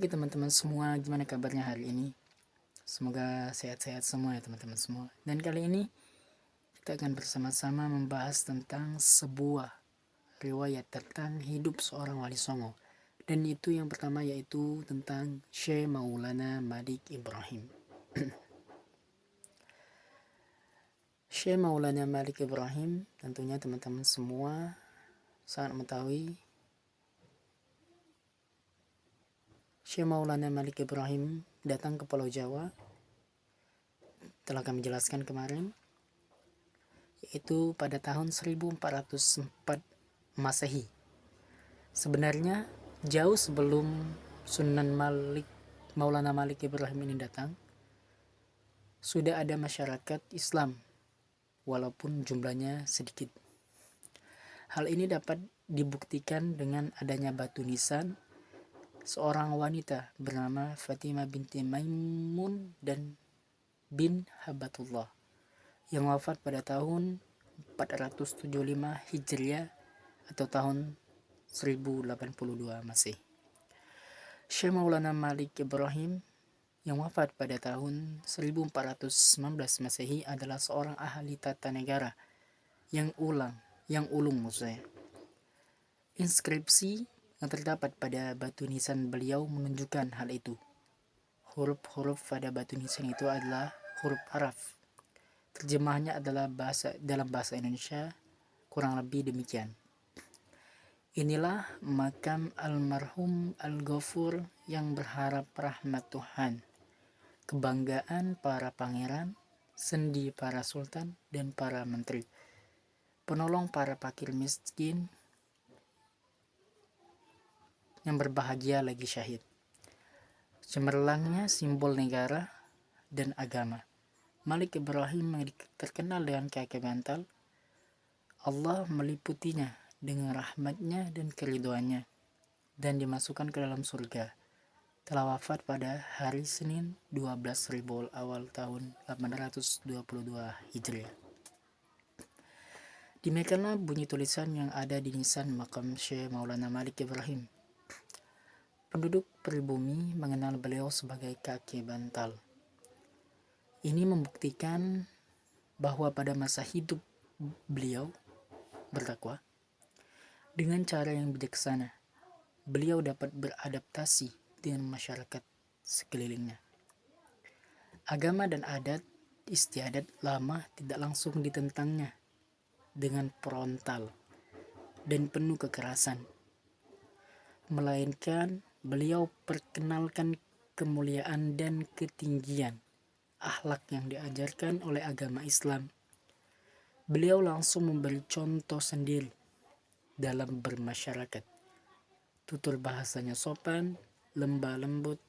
Oke teman-teman semua, gimana kabarnya hari ini? Semoga sehat-sehat semua ya teman-teman semua. Dan kali ini kita akan bersama-sama membahas tentang sebuah riwayat tentang hidup seorang wali songo. Dan itu yang pertama yaitu tentang Syekh Maulana Malik Ibrahim. Syekh Maulana Malik Ibrahim tentunya teman-teman semua sangat mengetahui Syekh Maulana Malik Ibrahim datang ke Pulau Jawa, telah kami jelaskan kemarin, yaitu pada tahun 1404 Masehi. Sebenarnya jauh sebelum Sunan Maulana Malik Ibrahim ini datang, sudah ada masyarakat Islam walaupun jumlahnya sedikit. Hal ini dapat dibuktikan dengan adanya batu nisan seorang wanita bernama Fatimah binti Maimun dan bin Habatullah yang wafat pada tahun 475 Hijriah atau tahun 1082 Masehi. Syekh Maulana Malik Ibrahim yang wafat pada tahun 1419 Masehi adalah seorang ahli tata negara yang ulung maksudnya. Inskripsi yang terdapat pada batu nisan beliau menunjukkan hal itu. Huruf-huruf pada batu nisan itu adalah huruf Arab. Terjemahnya adalah dalam bahasa Indonesia kurang lebih demikian. Inilah makam almarhum Al-Ghafur yang berharap rahmat Tuhan, kebanggaan para pangeran, sendi para sultan dan para menteri, penolong para fakir miskin yang berbahagia lagi syahid, cemerlangnya simbol negara dan agama. Malik Ibrahim yang terkenal dengan kaki bantal, Allah meliputinya dengan rahmatnya dan keriduannya dan dimasukkan ke dalam surga. Telah wafat pada hari Senin 12 Rabiul Awal tahun 822 Hijriah. Demikianlah bunyi tulisan yang ada di nisan makam Syekh Maulana Malik Ibrahim. Penduduk pribumi mengenal beliau sebagai kaki bantal. Ini membuktikan bahwa pada masa hidup beliau bertakwa dengan cara yang bijaksana, beliau dapat beradaptasi dengan masyarakat sekelilingnya. Agama dan adat istiadat lama tidak langsung ditentangnya dengan frontal dan penuh kekerasan, melainkan beliau perkenalkan kemuliaan dan ketinggian akhlak yang diajarkan oleh agama Islam. Beliau langsung memberi contoh sendiri dalam bermasyarakat. Tutur bahasanya sopan, lemah lembut,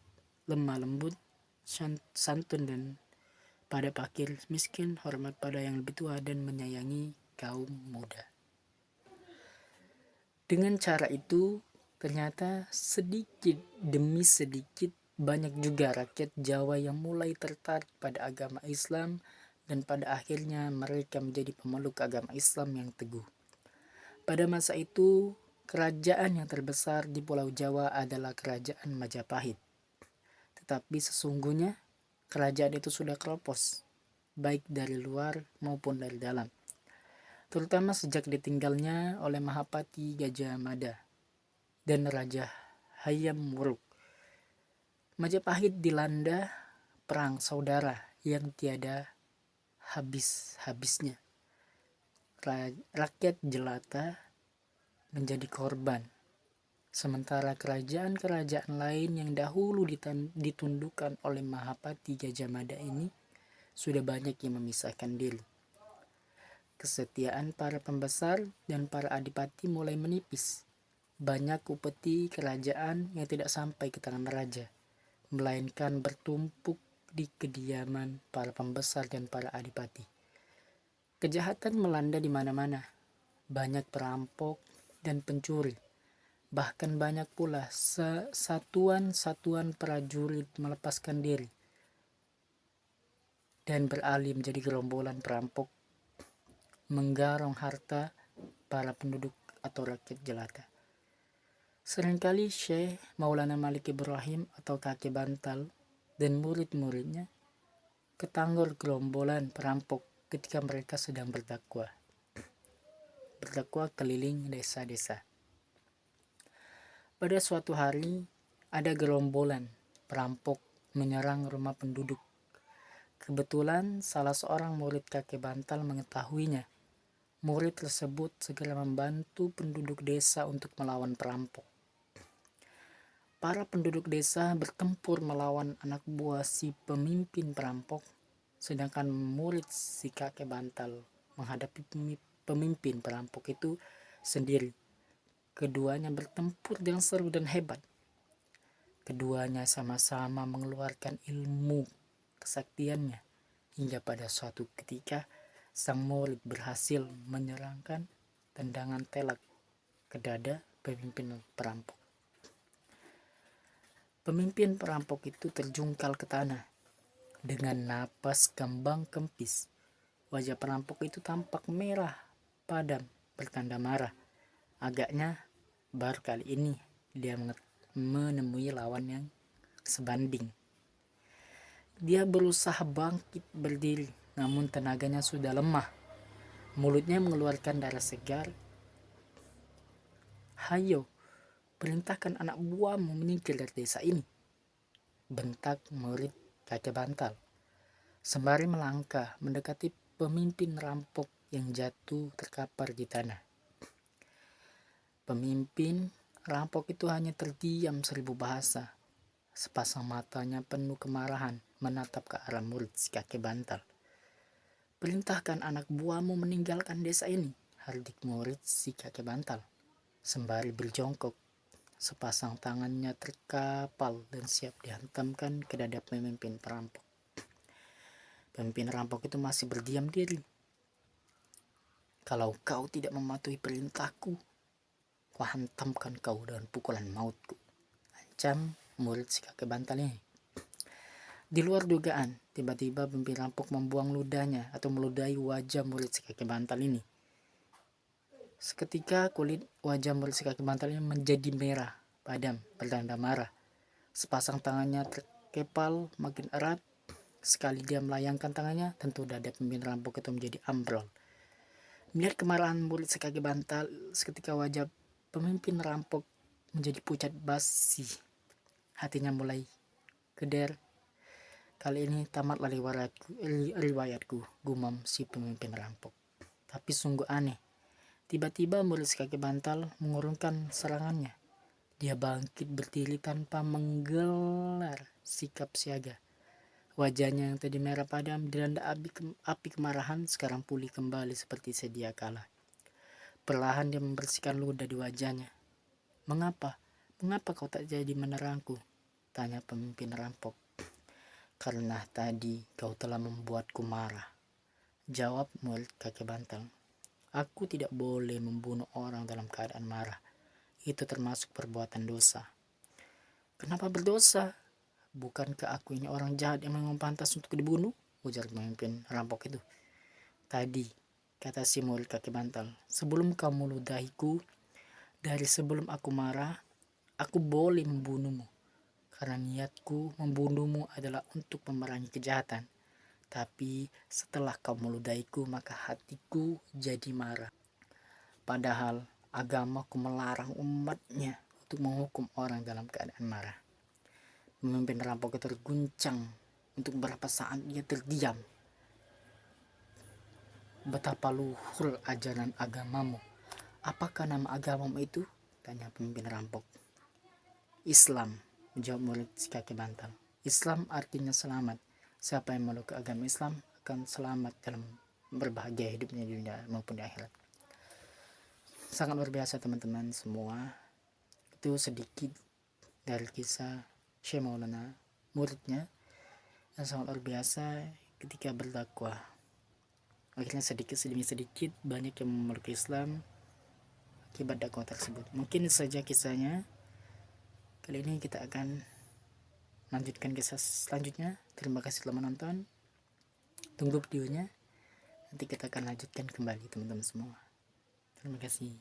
santun dan pada fakir miskin, hormat pada yang lebih tua dan menyayangi kaum muda. Dengan cara itu, ternyata sedikit demi sedikit banyak juga rakyat Jawa yang mulai tertarik pada agama Islam dan pada akhirnya mereka menjadi pemeluk agama Islam yang teguh. Pada masa itu, kerajaan yang terbesar di Pulau Jawa adalah Kerajaan Majapahit. Tetapi sesungguhnya kerajaan itu sudah keropos, baik dari luar maupun dari dalam. Terutama sejak ditinggalnya oleh Mahapati Gajah Mada dan Raja Hayam Wuruk. Majapahit dilanda perang saudara yang tiada habis-habisnya. Rakyat jelata menjadi korban, sementara kerajaan-kerajaan lain yang dahulu ditundukkan oleh Mahapati Gajah Mada ini sudah banyak yang memisahkan diri. Kesetiaan para pembesar dan para adipati mulai menipis. Banyak upeti kerajaan yang tidak sampai ke tangan raja, melainkan bertumpuk di kediaman para pembesar dan para adipati. Kejahatan melanda di mana-mana. Banyak perampok dan pencuri. Bahkan banyak pula satuan-satuan prajurit melepaskan diri dan beralih menjadi gerombolan perampok, menggarong harta para penduduk atau rakyat jelata. Seringkali Syekh Maulana Malik Ibrahim atau kakek bantal dan murid-muridnya ketanggor gerombolan perampok ketika mereka sedang berdakwah keliling desa-desa. Pada suatu hari, ada gerombolan perampok menyerang rumah penduduk. Kebetulan salah seorang murid kakek bantal mengetahuinya. Murid tersebut segera membantu penduduk desa untuk melawan perampok. Para penduduk desa bertempur melawan anak buah si pemimpin perampok, sedangkan murid si kakek bantal menghadapi pemimpin perampok itu sendiri. Keduanya bertempur dengan seru dan hebat. Keduanya sama-sama mengeluarkan ilmu kesaktiannya, hingga pada suatu ketika sang murid berhasil menyerangkan tendangan telak ke dada pemimpin perampok. Pemimpin perampok itu terjungkal ke tanah dengan napas kembang kempis. Wajah perampok itu tampak merah padam, bertanda marah. Agaknya baru kali ini dia menemui lawan yang sebanding. Dia berusaha bangkit berdiri, namun tenaganya sudah lemah. Mulutnya mengeluarkan darah segar. "Hayo, perintahkan anak buahmu menyingkir dari desa ini," bentak murid kakek bantal, sembari melangkah mendekati pemimpin rampok yang jatuh terkapar di tanah. Pemimpin rampok itu hanya terdiam seribu bahasa. Sepasang matanya penuh kemarahan menatap ke arah murid si kakek bantal. "Perintahkan anak buahmu meninggalkan desa ini," hardik murid si kakek bantal, sembari berjongkok. Sepasang tangannya terkapal dan siap dihantamkan ke dada pemimpin perampok. Pemimpin rampok itu masih berdiam diri. "Kalau kau tidak mematuhi perintahku, kuhantamkan kau dengan pukulan mautku," ancam murid si kakek bantal ini. Di luar dugaan, tiba-tiba pemimpin rampok membuang ludahnya atau meludahi wajah murid si kakek bantal ini. Seketika kulit wajah murid si kakek bantal ini menjadi merah padam, bertanda marah. Sepasang tangannya terkepal makin erat. Sekali dia melayangkan tangannya, tentu dada pemimpin rampok itu menjadi ambrol. Melihat kemarahan murid si kakek bantal, seketika wajah pemimpin rampok menjadi pucat basi. Hatinya mulai keder. "Kali ini tamatlah riwayatku," gumam si pemimpin rampok. Tapi sungguh aneh. Tiba-tiba murid si kakek bantal mengurungkan serangannya. Dia bangkit berdiri tanpa menggelar sikap siaga. Wajahnya yang tadi merah padam dilanda api kemarahan sekarang pulih kembali seperti sedia kala. Perlahan dia membersihkan ludah di wajahnya. Mengapa kau tak jadi menerangku?" tanya pemimpin rampok. "Karena tadi kau telah membuatku marah," jawab murid kakek bantal. "Aku tidak boleh membunuh orang dalam keadaan marah. Itu termasuk perbuatan dosa." "Kenapa berdosa? Bukankah aku ini orang jahat yang memang pantas untuk dibunuh?" ujar pemimpin rampok itu. "Tadi," kata si murid kakek bantal, "sebelum kau meludahiku, dari sebelum aku marah, aku boleh membunuhmu. Karena niatku membunuhmu adalah untuk memerangi kejahatan. Tapi setelah kau meludahiku, maka hatiku jadi marah. Padahal agamaku melarang umatnya untuk menghukum orang dalam keadaan marah." Pemimpin rampok itu terguncang. Untuk beberapa saat dia terdiam. "Betapa luhur ajaran agamamu. Apakah nama agamamu itu?" tanya pemimpin rampok. "Islam," jawab murid si kakek bantal. "Islam artinya selamat. Siapa yang meluk agama Islam akan selamat dalam berbahagia hidupnya di dunia maupun di akhirat." Sangat luar biasa teman-teman semua. Itu sedikit dari kisah Syekh Maulana, muridnya yang sangat luar biasa ketika berdakwah. Akhirnya sedikit demi sedikit banyak yang memeluk Islam akibat dakwah tersebut. Mungkin saja kisahnya. Kali ini kita akan lanjutkan kisah selanjutnya. Terima kasih telah menonton. Tunggu videonya. Nanti kita akan lanjutkan kembali teman-teman semua. Terima kasih.